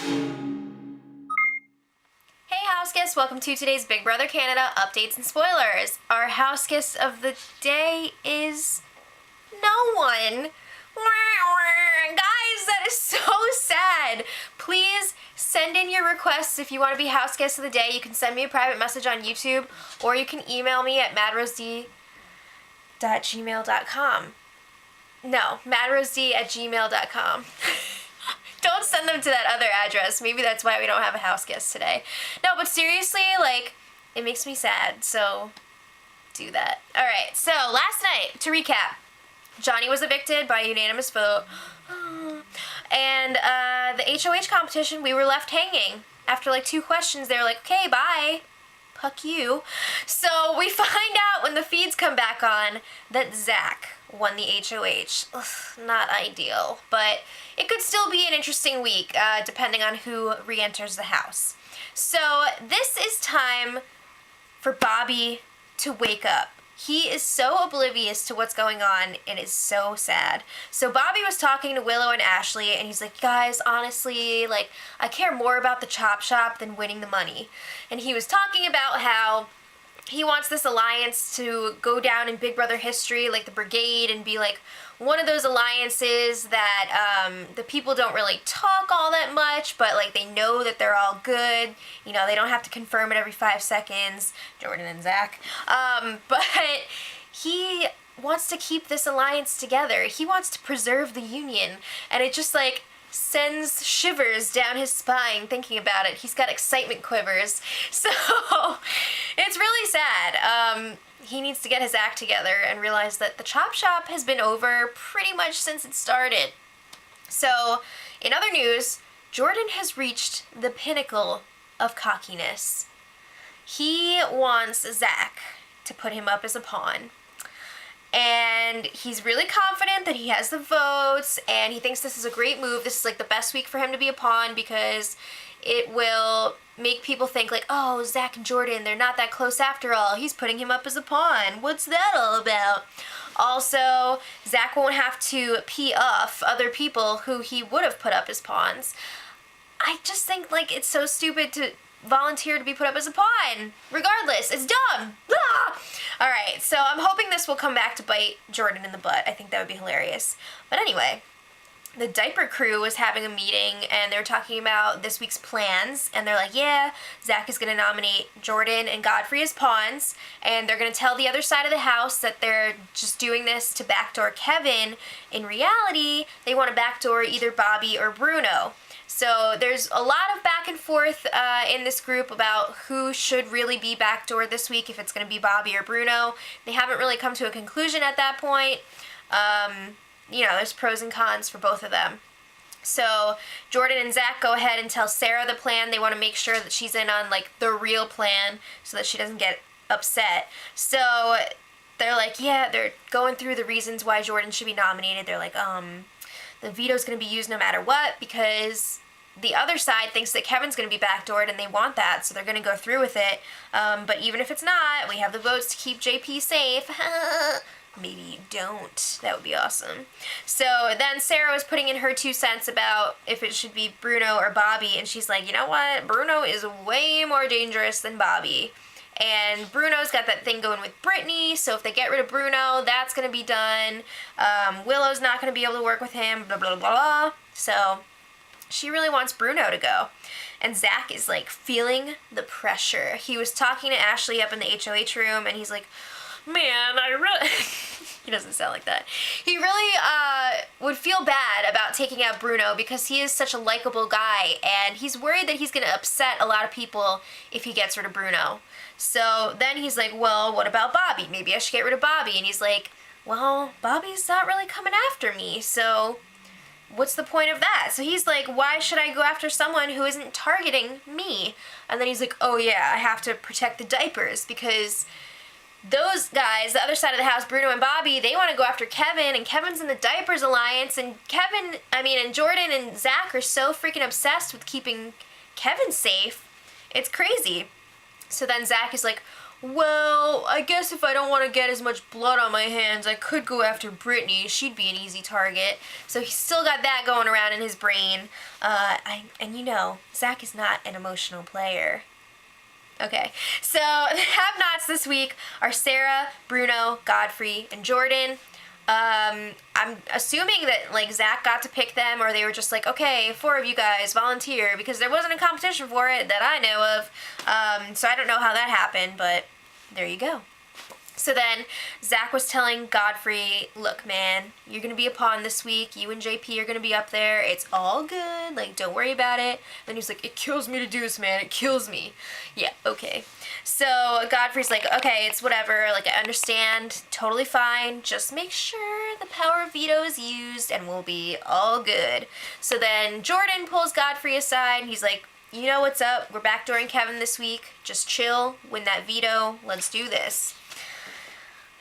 Hey house guests, welcome to today's Big Brother Canada updates and spoilers. Our house guest of the day is no one. Guys, that is so sad. Please send in your requests if you want to be house guest of the day. You can send me a private message on YouTube or you can email me at madrosed@gmail.com. No, madrosed@gmail.com. Don't send them to that other address. Maybe that's why we don't have a house guest today. No, but seriously, like, it makes me sad, so do that. Alright, so last night, to recap, Johnny was evicted by unanimous vote. And the HOH competition, we were left hanging. After like 2 questions, they were like, okay, bye. Fuck you. So we find out when the feeds come back on that Zach won the HOH. Ugh, not ideal, but it could still be an interesting week, depending on who re-enters the house. So this is time for Bobby to wake up. He is so oblivious to what's going on, and is so sad. So Bobby was talking to Willow and Ashley, and he's like, guys, honestly, like, I care more about the chop shop than winning the money. And he was talking about how he wants this alliance to go down in Big Brother history, like the Brigade, and be like one of those alliances that the people don't really talk all that much, but like they know that they're all good. You know, they don't have to confirm it every 5 seconds, Jordan and Zach. But he wants to keep this alliance together. He wants to preserve the union, and it just like sends shivers down his spine thinking about it. He's got excitement quivers. So it's really sad. He needs to get his act together and realize that the chop shop has been over pretty much since it started. So in other news, Jordan has reached the pinnacle of cockiness. He wants Zach to put him up as a pawn. And he's really confident that he has the votes, and he thinks this is a great move. This is like the best week for him to be a pawn because it will make people think like, oh, Zach and Jordan, they're not that close after all. He's putting him up as a pawn. What's that all about? Also, Zach won't have to pee off other people who he would have put up as pawns. I just think like it's so stupid to volunteer to be put up as a pawn. Regardless, it's dumb. Ah! Alright, so I'm hoping this will come back to bite Jordan in the butt. I think that would be hilarious. But anyway, the diaper crew was having a meeting and they were talking about this week's plans, and they're like, yeah, Zach is going to nominate Jordan and Godfrey as pawns, and they're going to tell the other side of the house that they're just doing this to backdoor Kevin. In reality, they want to backdoor either Bobby or Bruno. So there's a lot of back and forth in this group about who should really be backdoored this week, if it's going to be Bobby or Bruno. They haven't really come to a conclusion at that point. You know, there's pros and cons for both of them. So Jordan and Zach go ahead and tell Sarah the plan. They want to make sure that she's in on like the real plan so that she doesn't get upset. So they're like, yeah, they're going through the reasons why Jordan should be nominated. They're like, the veto's going to be used no matter what because the other side thinks that Kevin's going to be backdoored and they want that, so they're going to go through with it. But even if it's not, we have the votes to keep JP safe. Maybe you don't. That would be awesome. So then Sarah was putting in her 2 cents about if it should be Bruno or Bobby, and she's like, you know what? Bruno is way more dangerous than Bobby. And Bruno's got that thing going with Brittany, so if they get rid of Bruno, that's going to be done. Willow's not going to be able to work with him, blah, blah, blah, blah. So she really wants Bruno to go. And Zach is, like, feeling the pressure. He was talking to Ashley up in the HOH room, and he's like, man, I really... He doesn't sound like that. He really would feel bad about taking out Bruno because he is such a likable guy, and he's worried that he's going to upset a lot of people if he gets rid of Bruno. So then he's like, well, what about Bobby? Maybe I should get rid of Bobby. And he's like, well, Bobby's not really coming after me, so what's the point of that? So he's like, why should I go after someone who isn't targeting me? And then he's like, oh yeah, I have to protect the diapers because those guys, the other side of the house, Bruno and Bobby, they want to go after Kevin, and Kevin's in the Diapers Alliance, and and Jordan and Zach are so freaking obsessed with keeping Kevin safe. It's crazy. So then Zach is like, well, I guess if I don't want to get as much blood on my hands, I could go after Brittany. She'd be an easy target. So he's still got that going around in his brain. And you know, Zach is not an emotional player. Okay, so the have-nots this week are Sarah, Bruno, Godfrey, and Jordan. I'm assuming that, like, Zach got to pick them, or they were just like, okay, 4 of you guys volunteer, because there wasn't a competition for it that I know of. So I don't know how that happened, but there you go. So then Zach was telling Godfrey, look, man, you're going to be a pawn this week. You and JP are going to be up there. It's all good. Like, don't worry about it. Then he's like, it kills me to do this, man. It kills me. Yeah, okay. So Godfrey's like, okay, it's whatever. Like, I understand. Totally fine. Just make sure the power of veto is used and we'll be all good. So then Jordan pulls Godfrey aside and he's like, you know what's up? We're backdooring Kevin this week. Just chill. Win that veto. Let's do this.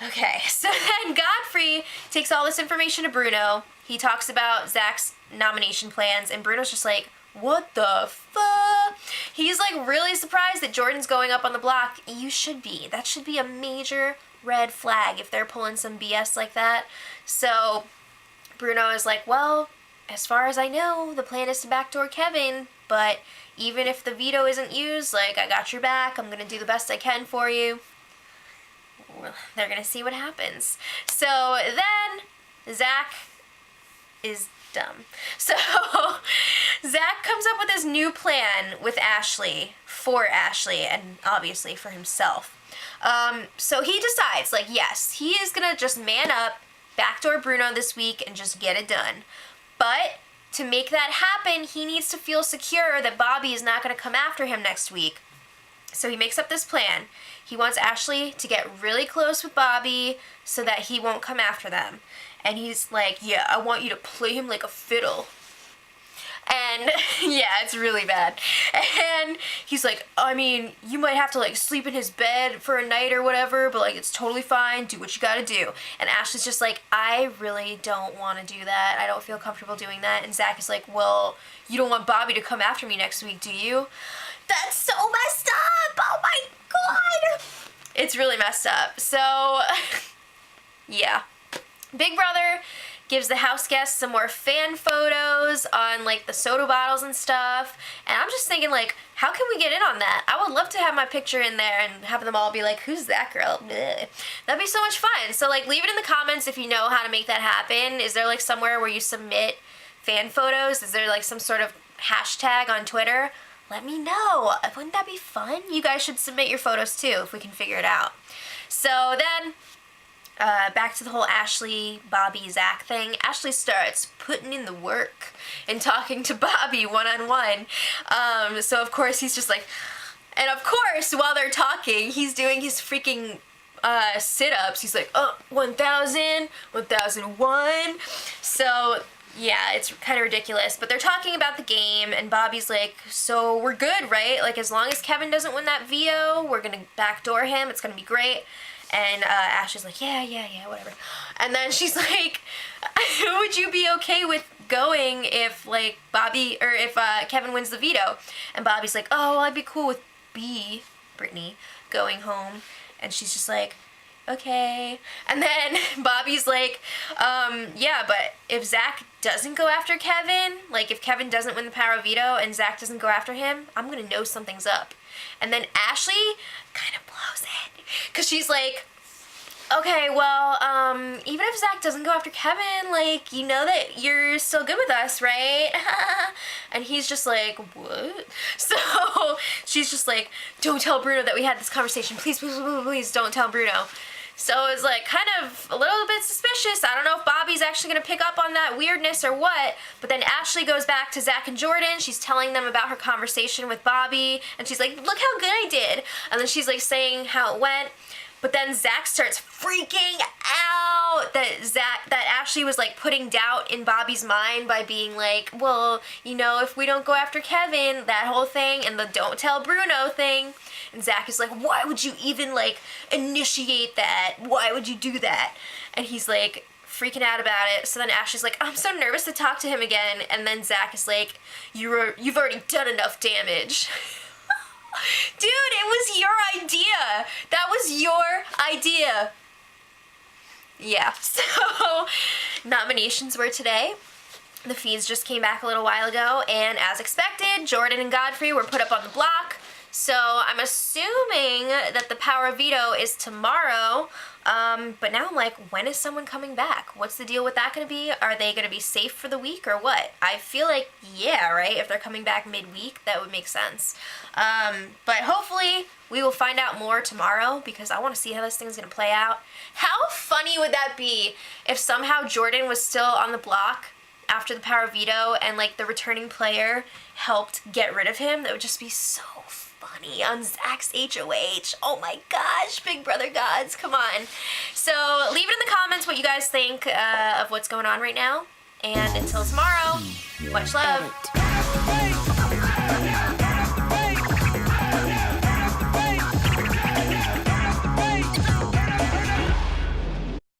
Okay, so then Godfrey takes all this information to Bruno. He talks about Zach's nomination plans, and Bruno's just like, what the fuck? He's like really surprised that Jordan's going up on the block. You should be. That should be a major red flag if they're pulling some BS like that. So Bruno is like, well, as far as I know, the plan is to backdoor Kevin, but even if the veto isn't used, like, I got your back. I'm gonna do the best I can for you. They're gonna see what happens. So then Zach is dumb. So Zach comes up with this new plan with Ashley, for Ashley, and obviously for himself. So he decides, like, yes, he is gonna just man up, backdoor Bruno this week, and just get it done. But to make that happen, he needs to feel secure that Bobby is not gonna come after him next week. So he makes up this plan. He wants Ashley to get really close with Bobby so that he won't come after them. And he's like, yeah, I want you to play him like a fiddle. And yeah, it's really bad. And he's like, I mean, you might have to like sleep in his bed for a night or whatever, but like it's totally fine. Do what you gotta do. And Ashley's just like, I really don't want to do that. I don't feel comfortable doing that. And Zach is like, well, you don't want Bobby to come after me next week, do you? That's so messed up! Oh my god! It's really messed up. So, yeah. Big Brother gives the house guests some more fan photos on, like, the soda bottles and stuff. And I'm just thinking, like, how can we get in on that? I would love to have my picture in there and have them all be like, who's that girl? Bleh. That'd be so much fun. So, like, leave it in the comments if you know how to make that happen. Is there, like, somewhere where you submit fan photos? Is there, like, some sort of hashtag on Twitter? Let me know. Wouldn't that be fun? You guys should submit your photos too if we can figure it out. So then, back to the whole Ashley, Bobby, Zach thing. Ashley starts putting in the work and talking to Bobby one-on-one. So of course he's just like, and of course while they're talking, he's doing his freaking sit-ups. He's like, 1,000, 1,001. So yeah, it's kind of ridiculous, but they're talking about the game, and Bobby's like, so we're good, right? Like, as long as Kevin doesn't win that veto, we're gonna backdoor him, it's gonna be great. And Ashley's like, yeah, whatever. And then she's like, would you be okay with going if, like, if Kevin wins the veto? And Bobby's like, oh, well, I'd be cool with Brittany, going home. And she's just like, okay. And then Bobby's like, yeah, but if Zach doesn't go after Kevin, like if Kevin doesn't win the power of veto and Zach doesn't go after him, I'm gonna know something's up. And then Ashley kind of blows it, because she's like, okay, well, even if Zach doesn't go after Kevin, like, you know that you're still good with us, right? And he's just like, what? So she's just like, don't tell Bruno that we had this conversation. Please, please, please, please don't tell Bruno. So it's like kind of a little bit suspicious. I don't know if Bobby's actually going to pick up on that weirdness or what. But then Ashley goes back to Zach and Jordan. She's telling them about her conversation with Bobby. And she's like, look how good I did. And then she's like saying how it went. But then Zach starts freaking out that Ashley was like putting doubt in Bobby's mind by being like, well, you know, if we don't go after Kevin, that whole thing, and the don't tell Bruno thing. And Zach is like, why would you even like initiate that? Why would you do that? And he's like freaking out about it. So then Ashley's like, I'm so nervous to talk to him again. And then Zach is like, you've already done enough damage. Dude, it was your idea. That was your idea. Yeah, so nominations were today. The feeds just came back a little while ago, and as expected, Jordan and Godfrey were put up on the block. So I'm assuming that the power of veto is tomorrow. But now I'm like, when is someone coming back? What's the deal with that going to be? Are they going to be safe for the week or what? I feel like, yeah, right? If they're coming back midweek, that would make sense. But hopefully we will find out more tomorrow because I want to see how this thing's going to play out. How funny would that be if somehow Jordan was still on the block after the power of veto and like the returning player helped get rid of him? That would just be so funny on Zach's HOH. Oh my gosh, Big Brother gods, come on. So leave it in the comments what you guys think of what's going on right now. And until tomorrow, much love.